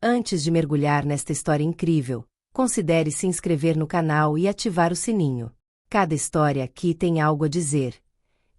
Antes de mergulhar nesta história incrível, considere se inscrever no canal e ativar o sininho. Cada história aqui tem algo a dizer.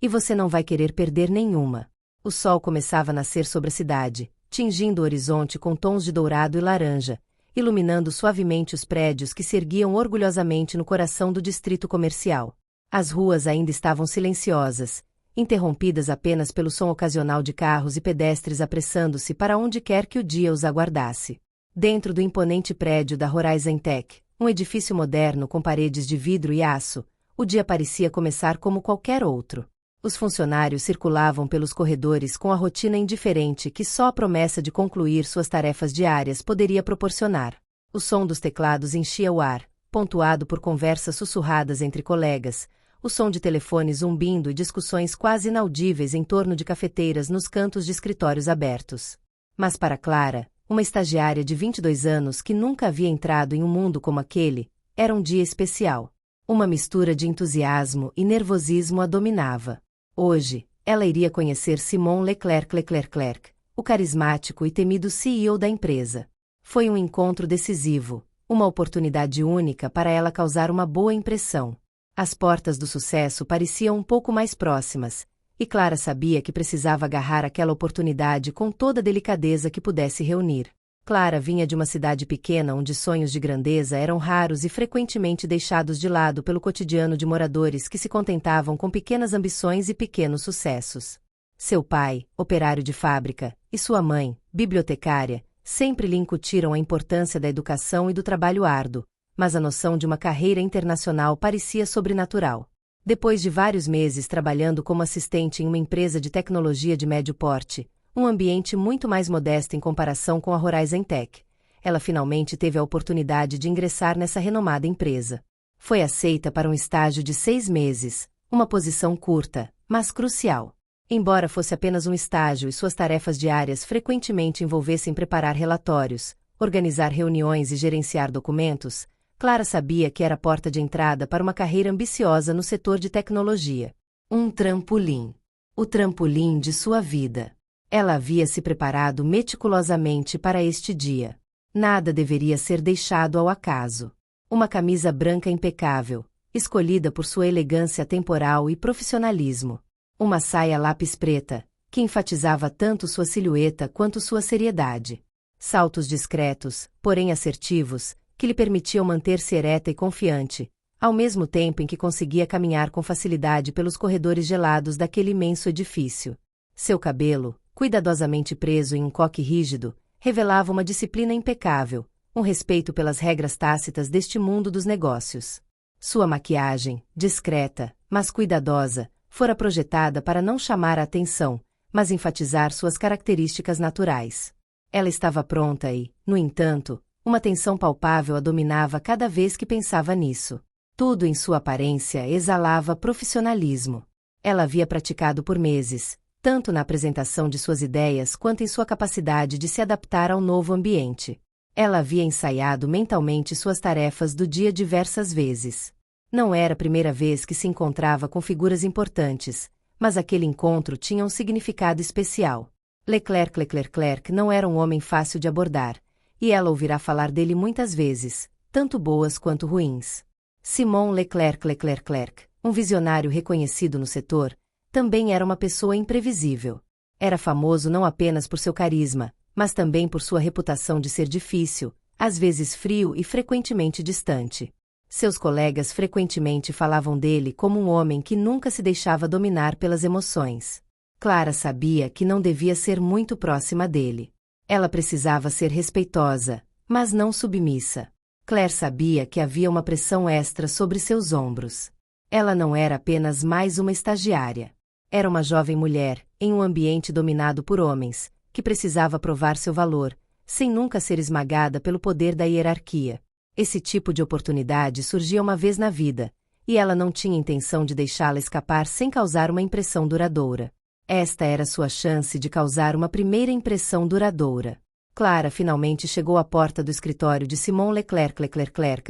E você não vai querer perder nenhuma. O sol começava a nascer sobre a cidade, tingindo o horizonte com tons de dourado e laranja, iluminando suavemente os prédios que se erguiam orgulhosamente no coração do distrito comercial. As ruas ainda estavam silenciosas, interrompidas apenas pelo som ocasional de carros e pedestres apressando-se para onde quer que o dia os aguardasse. Dentro do imponente prédio da Horizon Tech, um edifício moderno com paredes de vidro e aço, o dia parecia começar como qualquer outro. Os funcionários circulavam pelos corredores com a rotina indiferente que só a promessa de concluir suas tarefas diárias poderia proporcionar. O som dos teclados enchia o ar, pontuado por conversas sussurradas entre colegas, o som de telefones zumbindo e discussões quase inaudíveis em torno de cafeteiras nos cantos de escritórios abertos. Mas para Clara, uma estagiária de 22 anos que nunca havia entrado em um mundo como aquele, era um dia especial. Uma mistura de entusiasmo e nervosismo a dominava. Hoje, ela iria conhecer Simon Leclerc, o carismático e temido CEO da empresa. Foi um encontro decisivo, uma oportunidade única para ela causar uma boa impressão. As portas do sucesso pareciam um pouco mais próximas, e Clara sabia que precisava agarrar aquela oportunidade com toda a delicadeza que pudesse reunir. Clara vinha de uma cidade pequena onde sonhos de grandeza eram raros e frequentemente deixados de lado pelo cotidiano de moradores que se contentavam com pequenas ambições e pequenos sucessos. Seu pai, operário de fábrica, e sua mãe, bibliotecária, sempre lhe incutiram a importância da educação e do trabalho árduo, mas a noção de uma carreira internacional parecia sobrenatural. Depois de vários meses trabalhando como assistente em uma empresa de tecnologia de médio porte, um ambiente muito mais modesto em comparação com a Horizon Tech, ela finalmente teve a oportunidade de ingressar nessa renomada empresa. Foi aceita para um estágio de 6 meses, uma posição curta, mas crucial. Embora fosse apenas um estágio e suas tarefas diárias frequentemente envolvessem preparar relatórios, organizar reuniões e gerenciar documentos, Clara sabia que era a porta de entrada para uma carreira ambiciosa no setor de tecnologia. Um trampolim. O trampolim de sua vida. Ela havia se preparado meticulosamente para este dia. Nada deveria ser deixado ao acaso. Uma camisa branca impecável, escolhida por sua elegância temporal e profissionalismo. Uma saia lápis preta, que enfatizava tanto sua silhueta quanto sua seriedade. Saltos discretos, porém assertivos, que lhe permitiam manter-se ereta e confiante, ao mesmo tempo em que conseguia caminhar com facilidade pelos corredores gelados daquele imenso edifício. Seu cabelo, cuidadosamente preso em um coque rígido, revelava uma disciplina impecável, um respeito pelas regras tácitas deste mundo dos negócios. Sua maquiagem, discreta, mas cuidadosa, fora projetada para não chamar a atenção, mas enfatizar suas características naturais. Ela estava pronta e, no entanto, uma tensão palpável a dominava cada vez que pensava nisso. Tudo em sua aparência exalava profissionalismo. Ela havia praticado por meses, tanto na apresentação de suas ideias quanto em sua capacidade de se adaptar ao novo ambiente. Ela havia ensaiado mentalmente suas tarefas do dia diversas vezes. Não era a primeira vez que se encontrava com figuras importantes, mas aquele encontro tinha um significado especial. Leclerc não era um homem fácil de abordar, e ela ouvirá falar dele muitas vezes, tanto boas quanto ruins. Simon Leclerc, um visionário reconhecido no setor, também era uma pessoa imprevisível. Era famoso não apenas por seu carisma, mas também por sua reputação de ser difícil, às vezes frio e frequentemente distante. Seus colegas frequentemente falavam dele como um homem que nunca se deixava dominar pelas emoções. Clara sabia que não devia ser muito próxima dele. Ela precisava ser respeitosa, mas não submissa. Claire sabia que havia uma pressão extra sobre seus ombros. Ela não era apenas mais uma estagiária. Era uma jovem mulher, em um ambiente dominado por homens, que precisava provar seu valor, sem nunca ser esmagada pelo poder da hierarquia. Esse tipo de oportunidade surgia uma vez na vida, e ela não tinha intenção de deixá-la escapar sem causar uma impressão duradoura. Esta era sua chance de causar uma primeira impressão duradoura. Clara finalmente chegou à porta do escritório de Simon Leclerc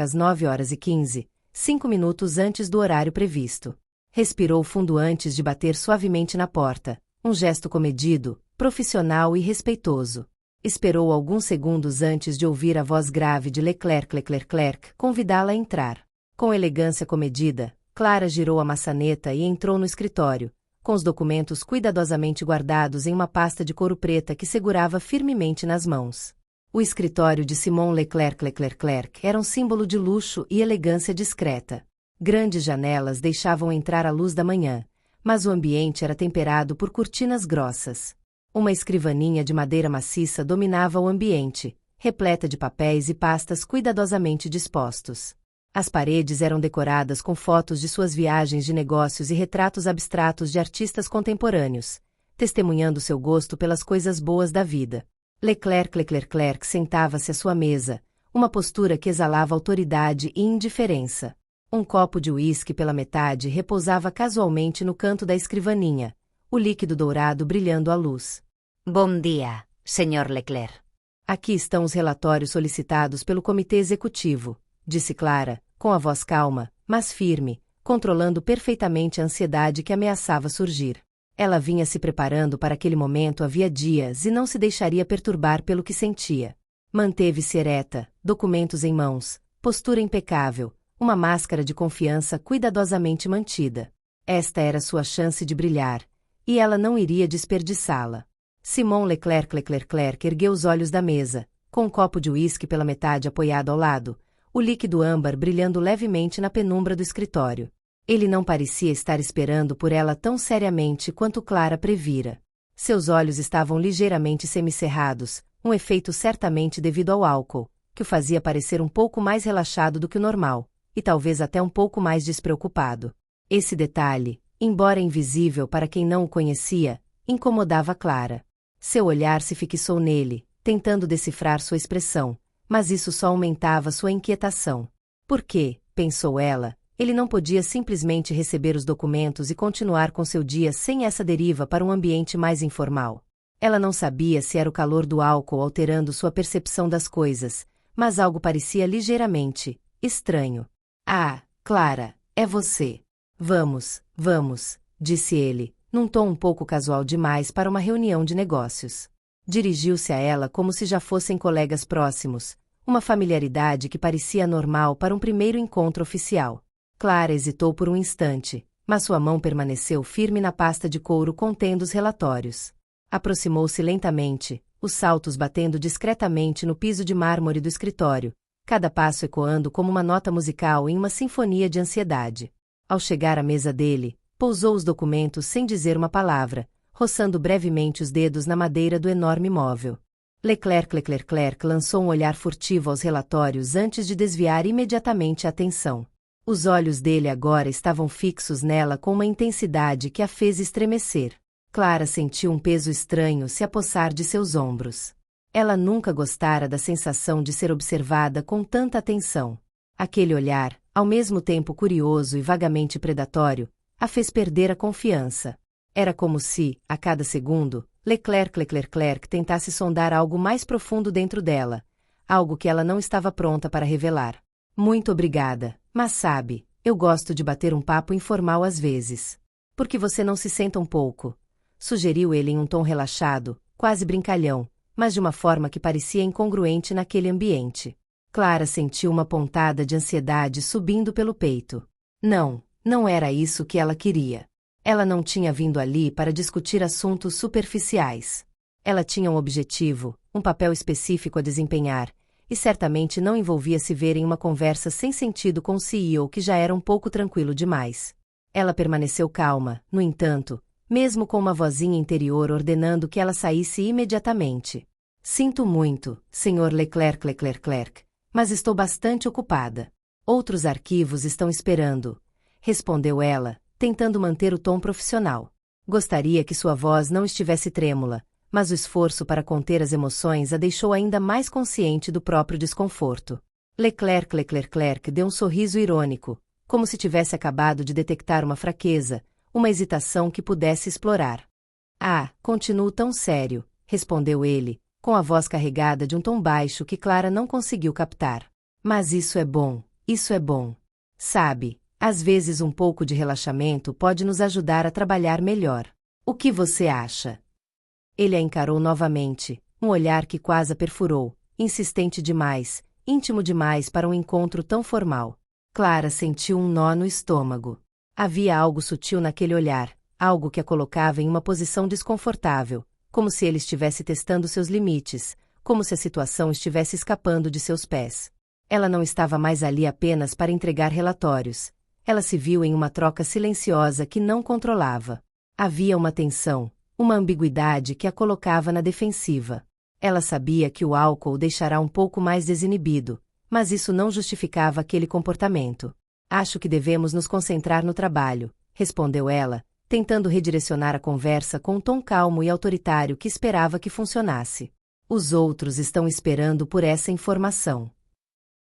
às 9h15, 5 minutos antes do horário previsto. Respirou fundo antes de bater suavemente na porta, um gesto comedido, profissional e respeitoso. Esperou alguns segundos antes de ouvir a voz grave de Leclerc convidá-la a entrar. Com elegância comedida, Clara girou a maçaneta e entrou no escritório, com os documentos cuidadosamente guardados em uma pasta de couro preta que segurava firmemente nas mãos. O escritório de Simon Leclerc era um símbolo de luxo e elegância discreta. Grandes janelas deixavam entrar a luz da manhã, mas o ambiente era temperado por cortinas grossas. Uma escrivaninha de madeira maciça dominava o ambiente, repleta de papéis e pastas cuidadosamente dispostos. As paredes eram decoradas com fotos de suas viagens de negócios e retratos abstratos de artistas contemporâneos, testemunhando seu gosto pelas coisas boas da vida. Leclerc sentava-se à sua mesa, uma postura que exalava autoridade e indiferença. Um copo de uísque pela metade repousava casualmente no canto da escrivaninha, o líquido dourado brilhando à luz. Bom dia, Sr. Leclerc. Aqui estão os relatórios solicitados pelo Comitê Executivo, disse Clara, com a voz calma, mas firme, controlando perfeitamente a ansiedade que ameaçava surgir. Ela vinha se preparando para aquele momento havia dias e não se deixaria perturbar pelo que sentia. Manteve-se ereta, documentos em mãos, postura impecável, uma máscara de confiança cuidadosamente mantida. Esta era sua chance de brilhar, e ela não iria desperdiçá-la. Simon Leclerc ergueu os olhos da mesa, com um copo de uísque pela metade apoiado ao lado, o líquido âmbar brilhando levemente na penumbra do escritório. Ele não parecia estar esperando por ela tão seriamente quanto Clara previra. Seus olhos estavam ligeiramente semicerrados, um efeito certamente devido ao álcool, que o fazia parecer um pouco mais relaxado do que o normal, e talvez até um pouco mais despreocupado. Esse detalhe, embora invisível para quem não o conhecia, incomodava Clara. Seu olhar se fixou nele, tentando decifrar sua expressão, mas isso só aumentava sua inquietação. Por quê, pensou ela, ele não podia simplesmente receber os documentos e continuar com seu dia sem essa deriva para um ambiente mais informal? Ela não sabia se era o calor do álcool alterando sua percepção das coisas, mas algo parecia ligeiramente estranho. Ah, Clara, é você. Vamos, disse ele, num tom um pouco casual demais para uma reunião de negócios. Dirigiu-se a ela como se já fossem colegas próximos, uma familiaridade que parecia normal para um primeiro encontro oficial. Clara hesitou por um instante, mas sua mão permaneceu firme na pasta de couro contendo os relatórios. Aproximou-se lentamente, os saltos batendo discretamente no piso de mármore do escritório, cada passo ecoando como uma nota musical em uma sinfonia de ansiedade. Ao chegar à mesa dele, pousou os documentos sem dizer uma palavra, roçando brevemente os dedos na madeira do enorme móvel. Leclerc lançou um olhar furtivo aos relatórios antes de desviar imediatamente a atenção. Os olhos dele agora estavam fixos nela com uma intensidade que a fez estremecer. Clara sentiu um peso estranho se apossar de seus ombros. Ela nunca gostara da sensação de ser observada com tanta atenção. Aquele olhar, ao mesmo tempo curioso e vagamente predatório, a fez perder a confiança. Era como se, a cada segundo, Leclerc tentasse sondar algo mais profundo dentro dela, algo que ela não estava pronta para revelar. Muito obrigada, mas sabe, eu gosto de bater um papo informal às vezes. Por que você não se senta um pouco? Sugeriu ele em um tom relaxado, quase brincalhão, mas de uma forma que parecia incongruente naquele ambiente. Clara sentiu uma pontada de ansiedade subindo pelo peito. Não era isso que ela queria. Ela não tinha vindo ali para discutir assuntos superficiais. Ela tinha um objetivo, um papel específico a desempenhar, e certamente não envolvia se ver em uma conversa sem sentido com o CEO que já era um pouco tranquilo demais. Ela permaneceu calma, no entanto, mesmo com uma vozinha interior ordenando que ela saísse imediatamente. Sinto muito, Sr. Leclerc, mas estou bastante ocupada. Outros arquivos estão esperando, respondeu ela, tentando manter o tom profissional. Gostaria que sua voz não estivesse trêmula, mas o esforço para conter as emoções a deixou ainda mais consciente do próprio desconforto. Leclerc deu um sorriso irônico, como se tivesse acabado de detectar uma fraqueza, uma hesitação que pudesse explorar. Ah, continuo tão sério, respondeu ele, com a voz carregada de um tom baixo que Clara não conseguiu captar. Mas isso é bom. Sabe, às vezes um pouco de relaxamento pode nos ajudar a trabalhar melhor. O que você acha? Ele a encarou novamente, Um olhar que quase a perfurou, insistente demais, íntimo demais para um encontro tão formal. Clara sentiu um nó no estômago. Havia algo sutil naquele olhar, algo que a colocava em uma posição desconfortável, como se ele estivesse testando seus limites, como se a situação estivesse escapando de seus pés. Ela não estava mais ali apenas para entregar relatórios. Ela se viu em uma troca silenciosa que não controlava. Havia uma tensão, uma ambiguidade que a colocava na defensiva. Ela sabia que o álcool o deixará um pouco mais desinibido, mas isso não justificava aquele comportamento. Acho que devemos nos concentrar no trabalho, respondeu ela, tentando redirecionar a conversa com um tom calmo e autoritário que esperava que funcionasse. Os outros estão esperando por essa informação.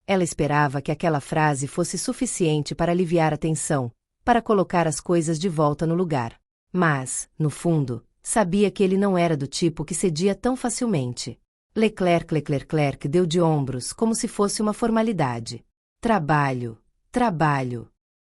Ela esperava que aquela frase fosse suficiente para aliviar a tensão, para colocar as coisas de volta no lugar. Mas, no fundo, sabia que ele não era do tipo que cedia tão facilmente. Leclerc deu de ombros como se fosse uma formalidade. Trabalho.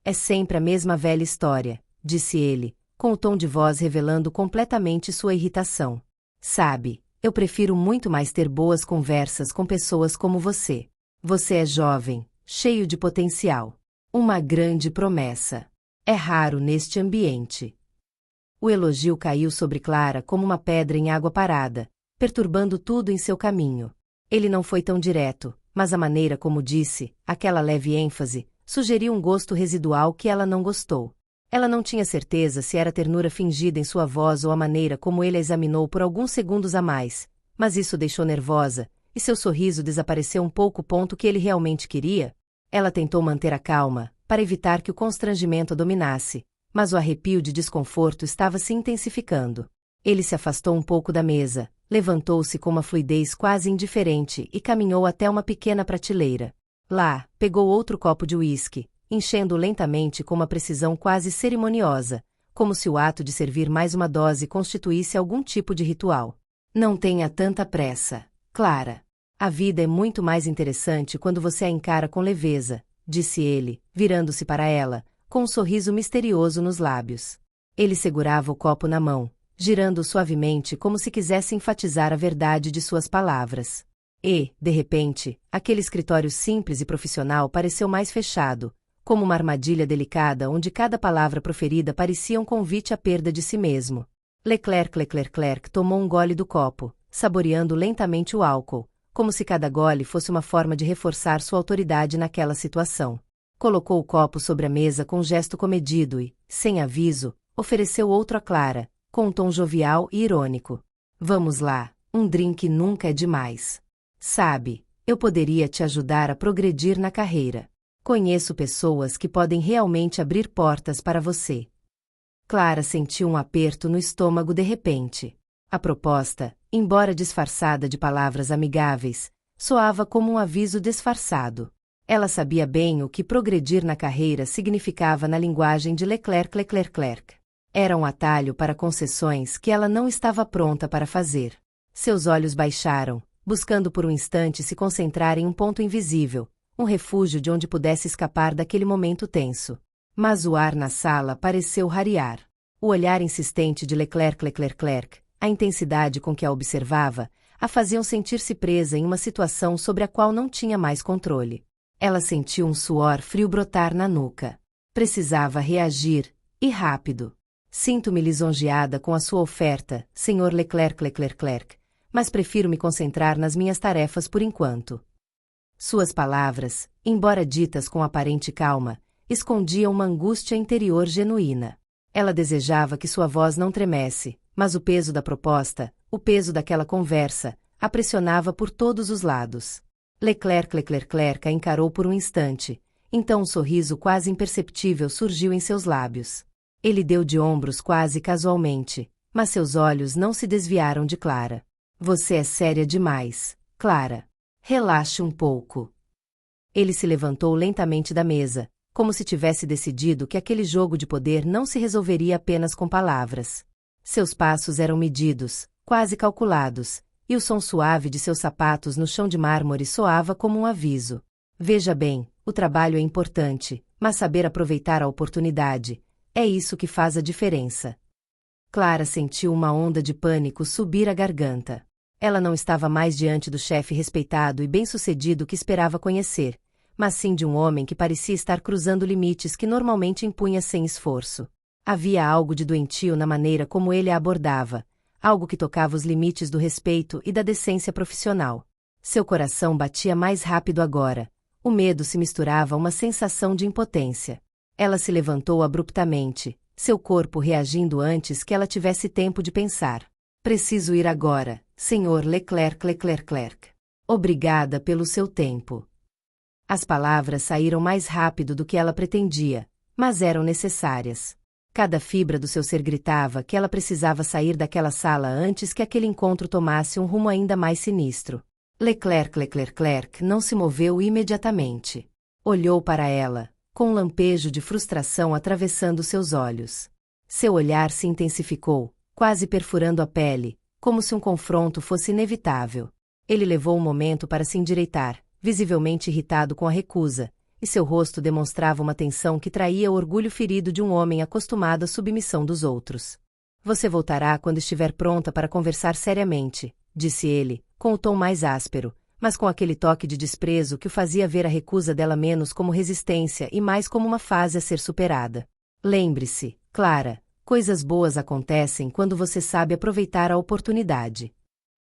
É sempre a mesma velha história, disse ele, com o tom de voz revelando completamente sua irritação. Sabe, eu prefiro muito mais ter boas conversas com pessoas como você. Você é jovem, cheio de potencial. Uma grande promessa. É raro neste ambiente. O elogio caiu sobre Clara como uma pedra em água parada, perturbando tudo em seu caminho. Ele não foi tão direto, mas a maneira como disse, aquela leve ênfase, sugeriu um gosto residual que ela não gostou. Ela não tinha certeza se era ternura fingida em sua voz ou a maneira como ele a examinou por alguns segundos a mais, mas isso deixou nervosa, e seu sorriso desapareceu um pouco o ponto que ele realmente queria. Ela tentou manter a calma, para evitar que o constrangimento a dominasse, mas o arrepio de desconforto estava se intensificando. Ele se afastou um pouco da mesa, levantou-se com uma fluidez quase indiferente e caminhou até uma pequena prateleira. Lá, pegou outro copo de uísque, enchendo-o lentamente com uma precisão quase cerimoniosa, como se o ato de servir mais uma dose constituísse algum tipo de ritual. Não tenha tanta pressa, Clara. A vida é muito mais interessante quando você a encara com leveza, disse ele, virando-se para ela, com um sorriso misterioso nos lábios. Ele segurava o copo na mão, girando-o suavemente como se quisesse enfatizar a verdade de suas palavras. E, de repente, aquele escritório simples e profissional pareceu mais fechado, como uma armadilha delicada onde cada palavra proferida parecia um convite à perda de si mesmo. Leclerc tomou um gole do copo, saboreando lentamente o álcool, como se cada gole fosse uma forma de reforçar sua autoridade naquela situação. Colocou o copo sobre a mesa com um gesto comedido e, sem aviso, ofereceu outro a Clara, com um tom jovial e irônico. Vamos lá, um drink nunca é demais. Sabe, eu poderia te ajudar a progredir na carreira. Conheço pessoas que podem realmente abrir portas para você. Clara sentiu um aperto no estômago de repente. A proposta, embora disfarçada de palavras amigáveis, soava como um aviso disfarçado. Ela sabia bem o que progredir na carreira significava na linguagem de Leclerc. Era um atalho para concessões que ela não estava pronta para fazer. Seus olhos baixaram, buscando por um instante se concentrar em um ponto invisível, um refúgio de onde pudesse escapar daquele momento tenso. Mas o ar na sala pareceu rarear. O olhar insistente de Leclerc, a intensidade com que a observava, a faziam sentir-se presa em uma situação sobre a qual não tinha mais controle. Ela sentiu um suor frio brotar na nuca. Precisava reagir, e rápido. Sinto-me lisonjeada com a sua oferta, Sr. Leclerc, mas prefiro me concentrar nas minhas tarefas por enquanto. Suas palavras, embora ditas com aparente calma, escondiam uma angústia interior genuína. Ela desejava que sua voz não tremesse, mas o peso da proposta, o peso daquela conversa, a pressionava por todos os lados. Leclerc a encarou por um instante, então um sorriso quase imperceptível surgiu em seus lábios. Ele deu de ombros quase casualmente, mas seus olhos não se desviaram de Clara. Você é séria demais, Clara. Relaxe um pouco. Ele se levantou lentamente da mesa, como se tivesse decidido que aquele jogo de poder não se resolveria apenas com palavras. Seus passos eram medidos, quase calculados, e o som suave de seus sapatos no chão de mármore soava como um aviso. Veja bem, o trabalho é importante, mas saber aproveitar a oportunidade, é isso que faz a diferença. Clara sentiu uma onda de pânico subir a garganta. Ela não estava mais diante do chefe respeitado e bem-sucedido que esperava conhecer, mas sim de um homem que parecia estar cruzando limites que normalmente impunha sem esforço. Havia algo de doentio na maneira como ele a abordava, algo que tocava os limites do respeito e da decência profissional. Seu coração batia mais rápido agora. O medo se misturava a uma sensação de impotência. Ela se levantou abruptamente, seu corpo reagindo antes que ela tivesse tempo de pensar. Preciso ir agora, Sr. Leclerc. Obrigada pelo seu tempo. As palavras saíram mais rápido do que ela pretendia, mas eram necessárias. Cada fibra do seu ser gritava que ela precisava sair daquela sala antes que aquele encontro tomasse um rumo ainda mais sinistro. Leclerc não se moveu imediatamente. Olhou para ela, com um lampejo de frustração atravessando seus olhos. Seu olhar se intensificou, quase perfurando a pele, como se um confronto fosse inevitável. Ele levou um momento para se endireitar, visivelmente irritado com a recusa, e seu rosto demonstrava uma tensão que traía o orgulho ferido de um homem acostumado à submissão dos outros. Você voltará quando estiver pronta para conversar seriamente, disse ele, com o tom mais áspero, mas com aquele toque de desprezo que o fazia ver a recusa dela menos como resistência e mais como uma fase a ser superada. Lembre-se, Clara, coisas boas acontecem quando você sabe aproveitar a oportunidade.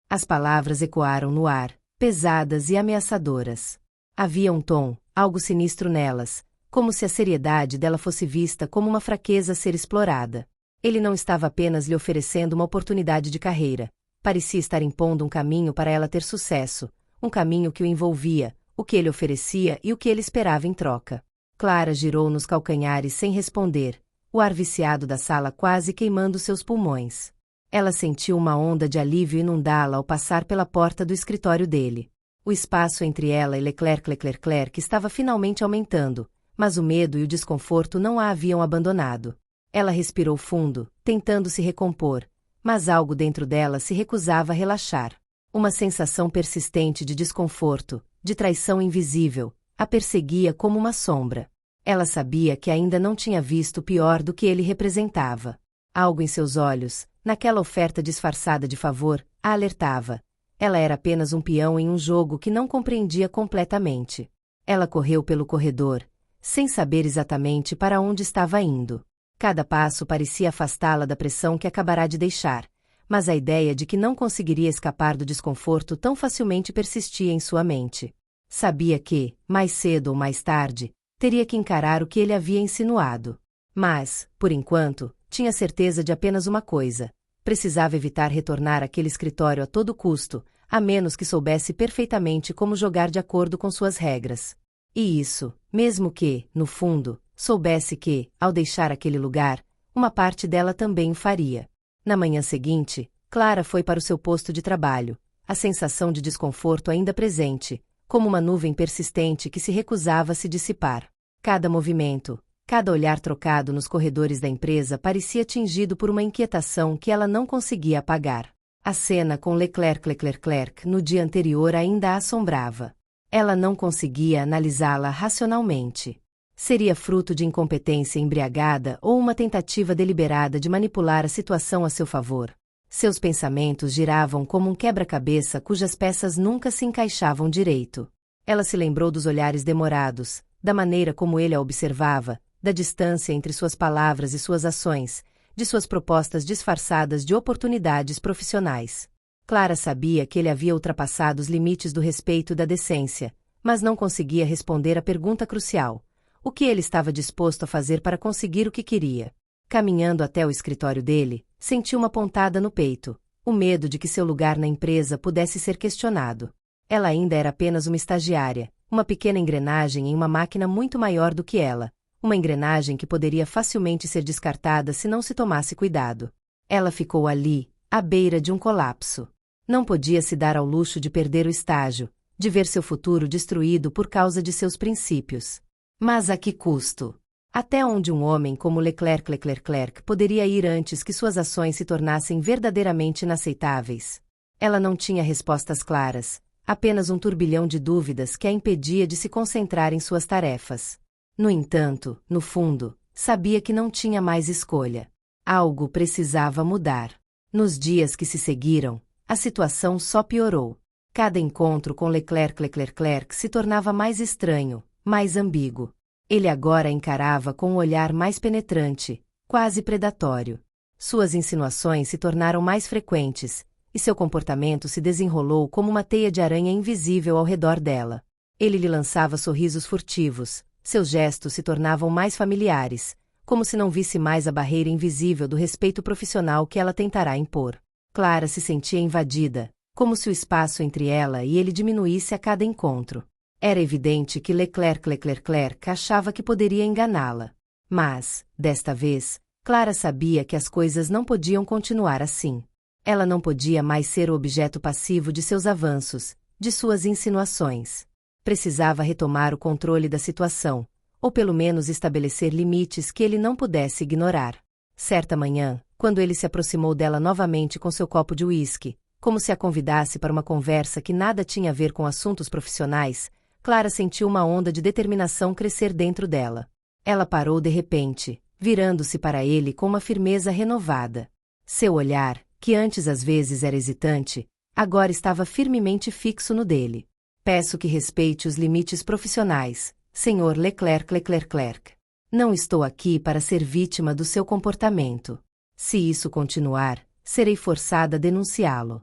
As palavras ecoaram no ar, pesadas e ameaçadoras. Havia um tom, algo sinistro nelas, como se a seriedade dela fosse vista como uma fraqueza a ser explorada. Ele não estava apenas lhe oferecendo uma oportunidade de carreira, parecia estar impondo um caminho para ela ter sucesso, um caminho que o envolvia, o que ele oferecia e o que ele esperava em troca. Clara girou nos calcanhares sem responder, o ar viciado da sala quase queimando seus pulmões. Ela sentiu uma onda de alívio inundá-la ao passar pela porta do escritório dele. O espaço entre ela e Leclerc estava finalmente aumentando, mas o medo e o desconforto não a haviam abandonado. Ela respirou fundo, tentando se recompor, mas algo dentro dela se recusava a relaxar. Uma sensação persistente de desconforto, de traição invisível, a perseguia como uma sombra. Ela sabia que ainda não tinha visto pior do que ele representava. Algo em seus olhos, naquela oferta disfarçada de favor, a alertava. Ela era apenas um peão em um jogo que não compreendia completamente. Ela correu pelo corredor, sem saber exatamente para onde estava indo. Cada passo parecia afastá-la da pressão que acabará de deixar, mas a ideia de que não conseguiria escapar do desconforto tão facilmente persistia em sua mente. Sabia que, mais cedo ou mais tarde, teria que encarar o que ele havia insinuado. Mas, por enquanto, tinha certeza de apenas uma coisa: precisava evitar retornar àquele escritório a todo custo, a menos que soubesse perfeitamente como jogar de acordo com suas regras. E isso, mesmo que, no fundo, soubesse que, ao deixar aquele lugar, uma parte dela também o faria. Na manhã seguinte, Clara foi para o seu posto de trabalho, a sensação de desconforto ainda presente, como uma nuvem persistente que se recusava a se dissipar. Cada movimento, cada olhar trocado nos corredores da empresa parecia tingido por uma inquietação que ela não conseguia apagar. A cena com Leclerc no dia anterior ainda a assombrava. Ela não conseguia analisá-la racionalmente. Seria fruto de incompetência embriagada ou uma tentativa deliberada de manipular a situação a seu favor? Seus pensamentos giravam como um quebra-cabeça cujas peças nunca se encaixavam direito. Ela se lembrou dos olhares demorados, da maneira como ele a observava, da distância entre suas palavras e suas ações, de suas propostas disfarçadas de oportunidades profissionais. Clara sabia que ele havia ultrapassado os limites do respeito e da decência, mas não conseguia responder à pergunta crucial: o que ele estava disposto a fazer para conseguir o que queria? Caminhando até o escritório dele, sentiu uma pontada no peito, o medo de que seu lugar na empresa pudesse ser questionado. Ela ainda era apenas uma estagiária, uma pequena engrenagem em uma máquina muito maior do que ela, uma engrenagem que poderia facilmente ser descartada se não se tomasse cuidado. Ela ficou ali, à beira de um colapso. Não podia se dar ao luxo de perder o estágio, de ver seu futuro destruído por causa de seus princípios. Mas a que custo? Até onde um homem como Leclerc poderia ir antes que suas ações se tornassem verdadeiramente inaceitáveis? Ela não tinha respostas claras, apenas um turbilhão de dúvidas que a impedia de se concentrar em suas tarefas. No entanto, no fundo, sabia que não tinha mais escolha. Algo precisava mudar. Nos dias que se seguiram, A situação só piorou. Cada encontro com Leclerc se tornava mais estranho, mais ambíguo. Ele agora a encarava com um olhar mais penetrante, quase predatório. Suas insinuações se tornaram mais frequentes, e seu comportamento se desenrolou como uma teia de aranha invisível ao redor dela. Ele lhe lançava sorrisos furtivos, seus gestos se tornavam mais familiares, como se não visse mais a barreira invisível do respeito profissional que ela tentará impor. Clara se sentia invadida, como se o espaço entre ela e ele diminuísse a cada encontro. Era evidente que Leclerc achava que poderia enganá-la. Mas, desta vez, Clara sabia que as coisas não podiam continuar assim. Ela não podia mais ser o objeto passivo de seus avanços, de suas insinuações. Precisava retomar o controle da situação, ou pelo menos estabelecer limites que ele não pudesse ignorar. Certa manhã, quando ele se aproximou dela novamente com seu copo de uísque, como se a convidasse para uma conversa que nada tinha a ver com assuntos profissionais, Clara sentiu uma onda de determinação crescer dentro dela. Ela parou de repente, virando-se para ele com uma firmeza renovada. Seu olhar, que antes às vezes era hesitante, agora estava firmemente fixo no dele. Peço que respeite os limites profissionais, Sr. Leclerc. Não estou aqui para ser vítima do seu comportamento. Se isso continuar, serei forçada a denunciá-lo.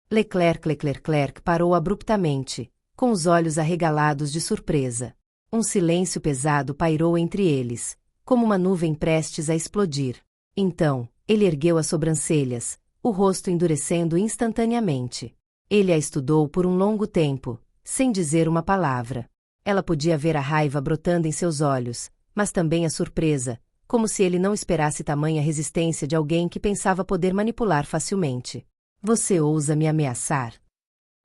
Leclerc parou abruptamente, com os olhos arregalados de surpresa. Um silêncio pesado pairou entre eles, como uma nuvem prestes a explodir. Então, ele ergueu as sobrancelhas, o rosto endurecendo instantaneamente. Ele a estudou por um longo tempo, sem dizer uma palavra. Ela podia ver a raiva brotando em seus olhos, mas também a surpresa, como se ele não esperasse tamanha resistência de alguém que pensava poder manipular facilmente. Você ousa me ameaçar?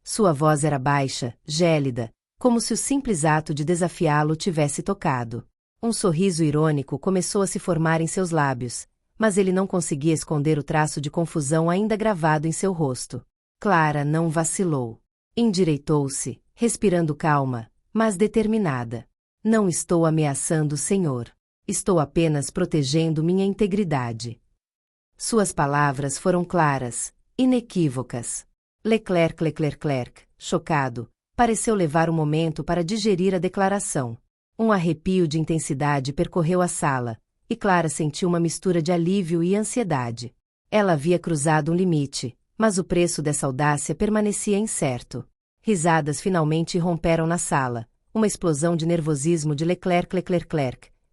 Sua voz era baixa, gélida, como se o simples ato de desafiá-lo tivesse tocado. Um sorriso irônico começou a se formar em seus lábios, mas ele não conseguia esconder o traço de confusão ainda gravado em seu rosto. Clara não vacilou. Endireitou-se, respirando calma, mas determinada. Não estou ameaçando o senhor. Estou apenas protegendo minha integridade. Suas palavras foram claras, inequívocas. Leclerc, chocado, pareceu levar um momento para digerir a declaração. Um arrepio de intensidade percorreu a sala, e Clara sentiu uma mistura de alívio e ansiedade. Ela havia cruzado um limite, mas o preço dessa audácia permanecia incerto. Risadas finalmente irromperam na sala, uma explosão de nervosismo de Leclerc,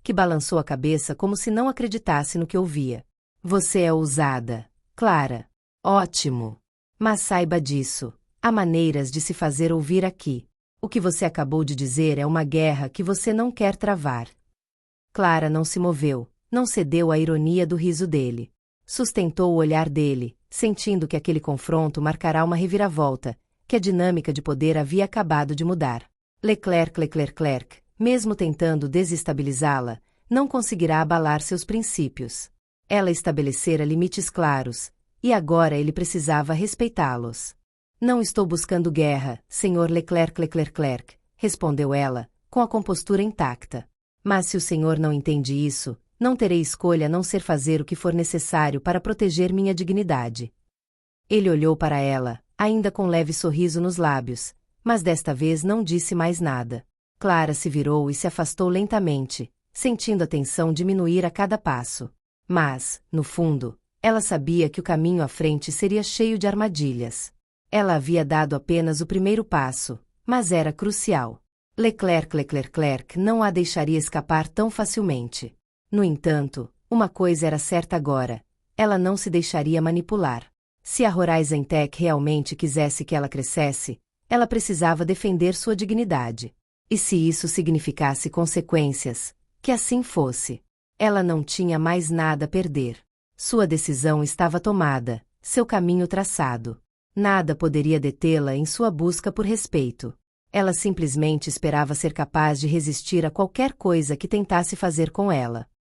que balançou a cabeça como se não acreditasse no que ouvia. Você é ousada, Clara. Ótimo. Mas saiba disso, há maneiras de se fazer ouvir aqui. O que você acabou de dizer é uma guerra que você não quer travar. Clara não se moveu, não cedeu à ironia do riso dele. Sustentou o olhar dele, sentindo que aquele confronto marcará uma reviravolta, que a dinâmica de poder havia acabado de mudar. Leclerc, mesmo tentando desestabilizá-la, não conseguirá abalar seus princípios. Ela estabelecera limites claros, e agora ele precisava respeitá-los. Não estou buscando guerra, Sr. Leclerc, respondeu ela, com a compostura intacta. Mas se o senhor não entende isso, não terei escolha a não ser fazer o que for necessário para proteger minha dignidade. Ele olhou para ela, ainda com leve sorriso nos lábios, mas desta vez não disse mais nada. Clara se virou e se afastou lentamente, sentindo a tensão diminuir a cada passo. Mas, no fundo, ela sabia que o caminho à frente seria cheio de armadilhas. Ela havia dado apenas o primeiro passo, mas era crucial. Leclerc não a deixaria escapar tão facilmente. No entanto, uma coisa era certa agora: ela não se deixaria manipular. Se a Horizon Tech realmente quisesse que ela crescesse, ela precisava defender sua dignidade. E se isso significasse consequências, que assim fosse. Ela não tinha mais nada a perder. Sua decisão estava tomada, seu caminho traçado. Nada poderia detê-la em sua busca por respeito. Ela simplesmente esperava ser capaz de resistir a qualquer coisa que tentasse fazer com ela.